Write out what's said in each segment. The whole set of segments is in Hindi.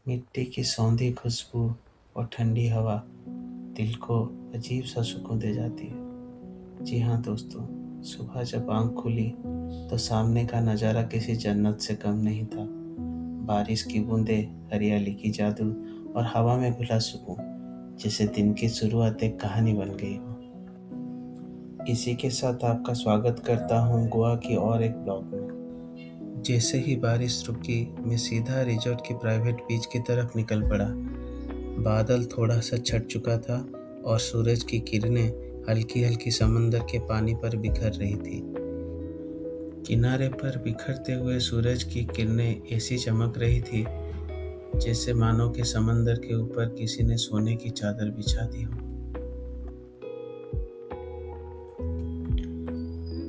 मिट्टी की सौंधी खुशबू और ठंडी हवा दिल को अजीब सा सुकून दे जाती है। जी हाँ दोस्तों, सुबह जब आँख खुली तो सामने का नज़ारा किसी जन्नत से कम नहीं था। बारिश की बूंदें, हरियाली की जादू और हवा में घुला सुकून, जैसे दिन की शुरुआत एक कहानी बन गई हो। इसी के साथ आपका स्वागत करता हूँ गोवा की और एक ब्लॉग में। जैसे ही बारिश रुकी, मैं सीधा रिजॉर्ट की प्राइवेट बीच की तरफ निकल पड़ा। बादल थोड़ा सा छट चुका था और सूरज की किरणें हल्की हल्की समंदर के पानी पर बिखर रही थी। किनारे पर बिखरते हुए सूरज की किरणें ऐसी चमक रही थी जैसे मानो कि समंदर के ऊपर किसी ने सोने की चादर बिछा दी हो।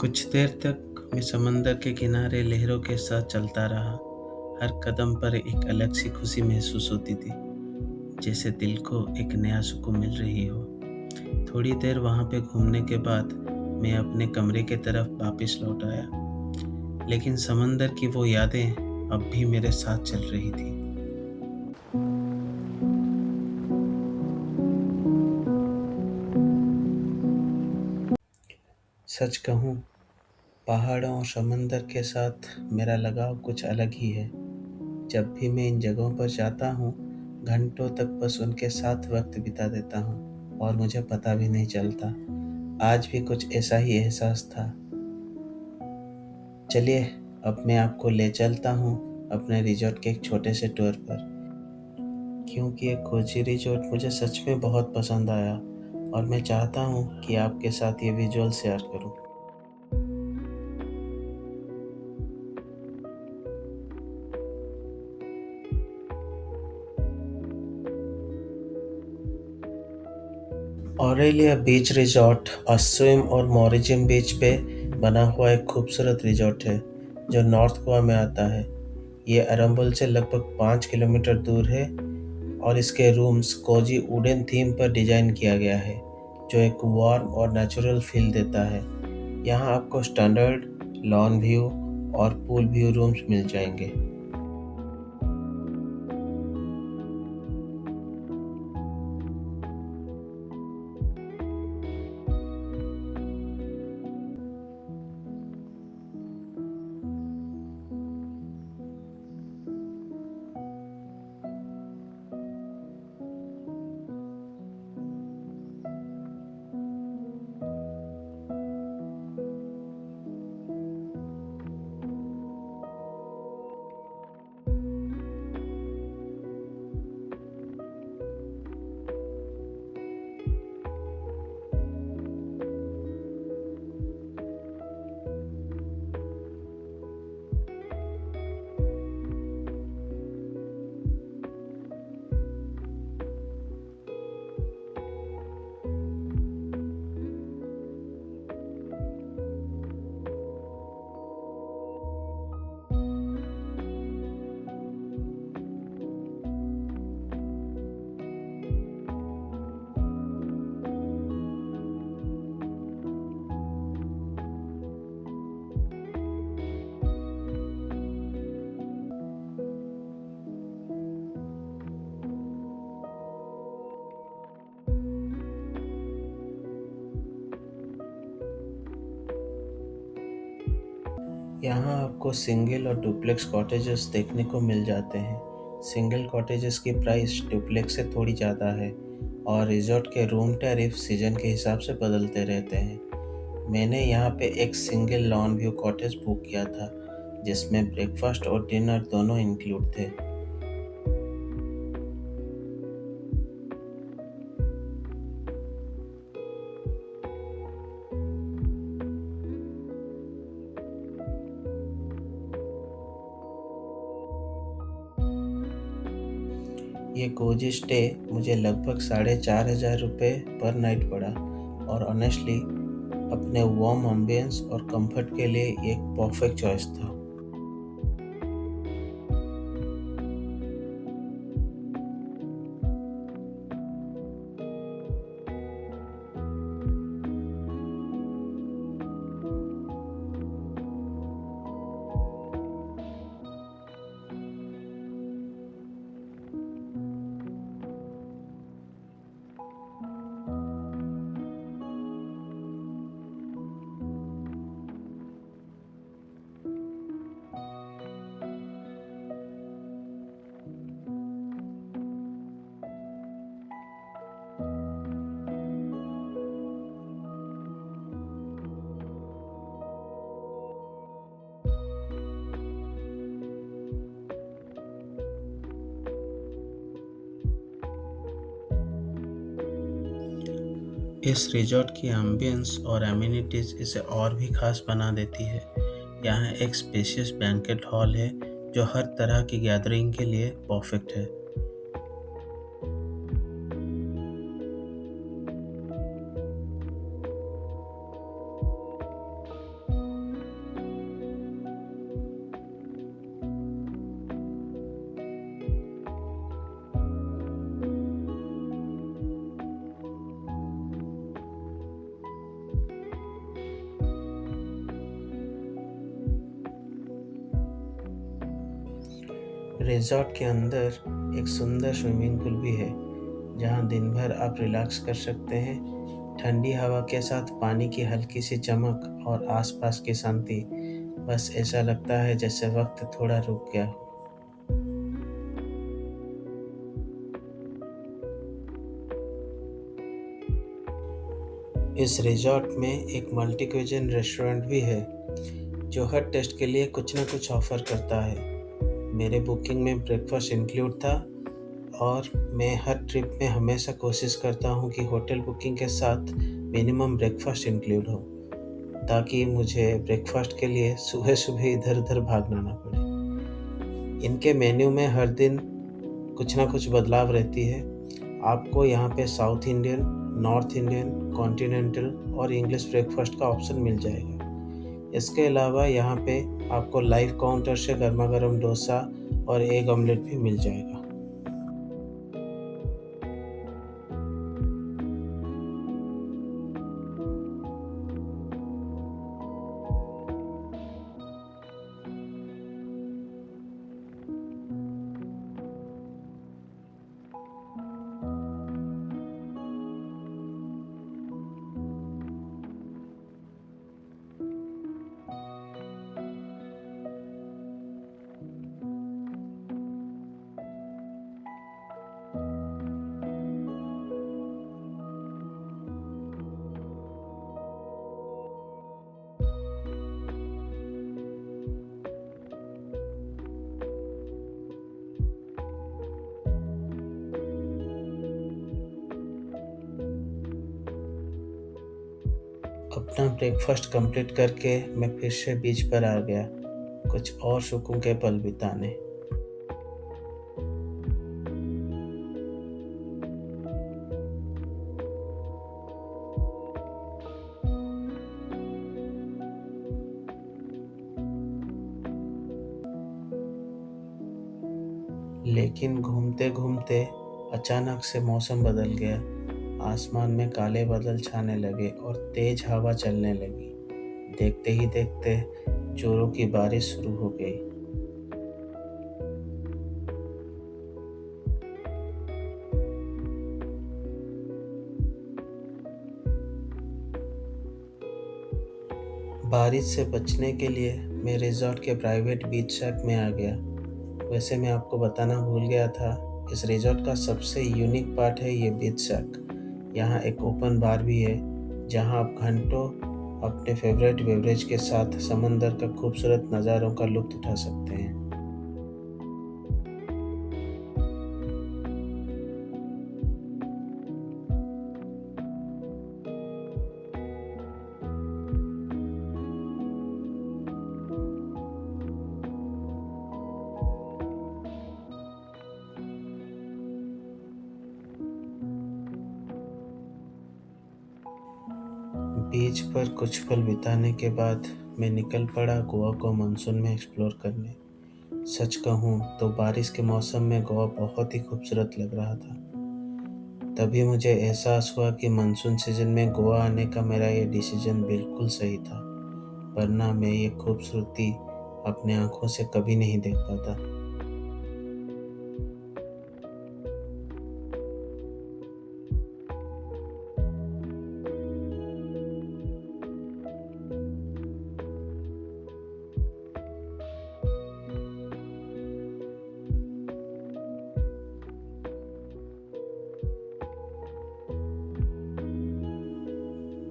कुछ देर तक मैं समंदर के किनारे लहरों के साथ चलता रहा। हर कदम पर एक अलग सी खुशी महसूस होती थी, जैसे दिल को एक नया सुकून मिल रही हो। थोड़ी देर वहाँ पे घूमने के बाद मैं अपने कमरे के तरफ वापस लौट आया, लेकिन समंदर की वो यादें अब भी मेरे साथ चल रही थी। सच कहूँ, पहाड़ों और समंदर के साथ मेरा लगाव कुछ अलग ही है। जब भी मैं इन जगहों पर जाता हूँ, घंटों तक बस उनके साथ वक्त बिता देता हूँ और मुझे पता भी नहीं चलता। आज भी कुछ ऐसा ही एहसास था। चलिए, अब मैं आपको ले चलता हूँ अपने रिजॉर्ट के एक छोटे से टूर पर, क्योंकि ये कोची रिजॉर्ट मुझे सच में बहुत पसंद आया और मैं चाहता हूँ कि आपके साथ ये विजुअल शेयर करूँ। ऑरेलिया बीच रिजॉर्ट अस्सुम और मॉरिजिम बीच पे बना हुआ एक खूबसूरत रिजॉर्ट है जो नॉर्थ गोवा में आता है। ये अरंबुल से लगभग 5 किलोमीटर दूर है और इसके रूम्स कोजी वुडन थीम पर डिजाइन किया गया है, जो एक वार्म और नेचुरल फील देता है। यहाँ आपको स्टैंडर्ड लॉन व्यू और पूल व्यू रूम्स मिल जाएंगे। यहाँ आपको सिंगल और डुप्लेक्स कॉटेजेस देखने को मिल जाते हैं। सिंगल कॉटेजेस की प्राइस डुप्लेक्स से थोड़ी ज़्यादा है और रिजॉर्ट के रूम टैरिफ सीजन के हिसाब से बदलते रहते हैं। मैंने यहाँ पे एक single lawn view cottage book किया था, जिसमें ब्रेकफास्ट और डिनर दोनों इंक्लूड थे। ये कोजी स्टे मुझे लगभग 4,500 रुपये पर नाइट पड़ा और ऑनेस्टली अपने वार्म एम्बियंस और कंफर्ट के लिए एक परफेक्ट चॉइस था। इस रिजॉर्ट की एम्बियंस और एमिनिटीज़ इसे और भी खास बना देती है। यहाँ एक स्पेशियस बैंकेट हॉल है जो हर तरह की गैदरिंग के लिए परफेक्ट है। रिजॉर्ट के अंदर एक सुंदर स्विमिंग पूल भी है जहाँ दिन भर आप रिलैक्स कर सकते हैं। ठंडी हवा के साथ पानी की हल्की सी चमक और आसपास की शांति, बस ऐसा लगता है जैसे वक्त थोड़ा रुक गया हो। इस रिजॉर्ट में एक मल्टी क्यूजिन रेस्टोरेंट भी है जो हर टेस्ट के लिए कुछ न कुछ ऑफर करता है। मेरे बुकिंग में ब्रेकफास्ट इंक्लूड था और मैं हर ट्रिप में हमेशा कोशिश करता हूँ कि होटल बुकिंग के साथ मिनिमम ब्रेकफास्ट इंक्लूड हो, ताकि मुझे ब्रेकफास्ट के लिए सुबह सुबह इधर उधर भागना ना पड़े। इनके मेन्यू में हर दिन कुछ ना कुछ बदलाव रहती है। आपको यहाँ पे south Indian, north Indian, continental और इंग्लिश ब्रेकफास्ट का ऑप्शन मिल जाएगा। इसके अलावा यहाँ पे आपको लाइव काउंटर से गर्मा गर्म डोसा और एग ऑमलेट भी मिल जाएगा। अपना ब्रेकफास्ट कंप्लीट करके मैं फिर से बीच पर आ गया, कुछ और सुकून के पल बिताने। लेकिन घूमते घूमते अचानक से मौसम बदल गया। आसमान में काले बादल छाने लगे और तेज हवा चलने लगी। देखते ही देखते जोरों की बारिश शुरू हो गई। बारिश से बचने के लिए मैं रिजॉर्ट के प्राइवेट बीच शैक में आ गया। वैसे मैं आपको बताना भूल गया था, इस रिजॉर्ट का सबसे यूनिक पार्ट है ये बीच शैक। यहाँ एक ओपन बार भी है जहाँ आप घंटों अपने फेवरेट बेवरेज के साथ समंदर का खूबसूरत नज़ारों का लुत्फ उठा सकते हैं। बीच पर कुछ पल बिताने के बाद मैं निकल पड़ा गोवा को मानसून में एक्सप्लोर करने। सच कहूँ तो बारिश के मौसम में गोवा बहुत ही खूबसूरत लग रहा था। तभी मुझे एहसास हुआ कि मानसून सीजन में गोवा आने का मेरा ये डिसीजन बिल्कुल सही था, वरना मैं ये खूबसूरती अपने आँखों से कभी नहीं देख पाता।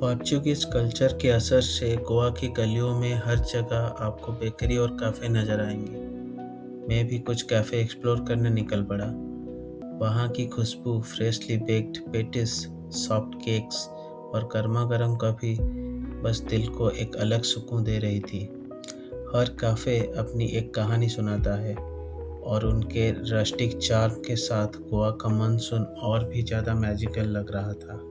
पोर्चुगीज कल्चर के असर से गोवा की गलियों में हर जगह आपको बेकरी और कैफ़े नज़र आएंगे। मैं भी कुछ कैफ़े एक्सप्लोर करने निकल पड़ा। वहाँ की खुशबू, freshly baked patties, soft cakes और गर्मा-गर्म कॉफ़ी बस दिल को एक अलग सुकून दे रही थी। हर कैफ़े अपनी एक कहानी सुनाता है और उनके रस्टिक चार्म के साथ गोवा का मानसून और भी ज़्यादा मैजिकल लग रहा था।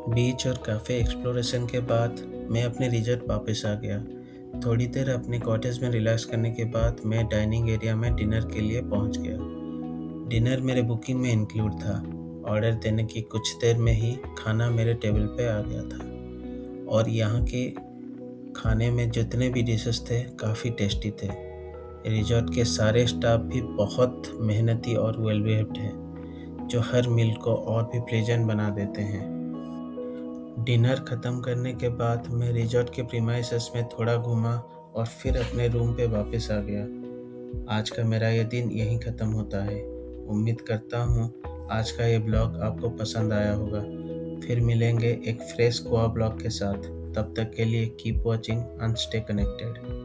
बीच और कैफ़े एक्सप्लोरेशन के बाद मैं अपने रिजॉर्ट वापस आ गया। थोड़ी देर अपने कॉटेज में रिलैक्स करने के बाद मैं डाइनिंग एरिया में डिनर के लिए पहुंच गया। डिनर मेरे बुकिंग में इंक्लूड था। ऑर्डर देने की कुछ देर में ही खाना मेरे टेबल पे आ गया था और यहाँ के खाने में जितने भी डिशेस थे काफ़ी टेस्टी थे। रिजॉर्ट के सारे स्टाफ भी बहुत मेहनती और वेल बिहेव्ड हैं, जो हर मील को और भी प्लेजेंट बना देते हैं। डिनर ख़त्म करने के बाद मैं रिजॉर्ट के प्रीमाइसेस में थोड़ा घूमा और फिर अपने रूम पे वापस आ गया। आज का मेरा ये दिन यहीं ख़त्म होता है। उम्मीद करता हूँ आज का ये ब्लॉग आपको पसंद आया होगा। फिर मिलेंगे एक फ्रेश गोवा ब्लॉग के साथ। तब तक के लिए keep watching and stay connected.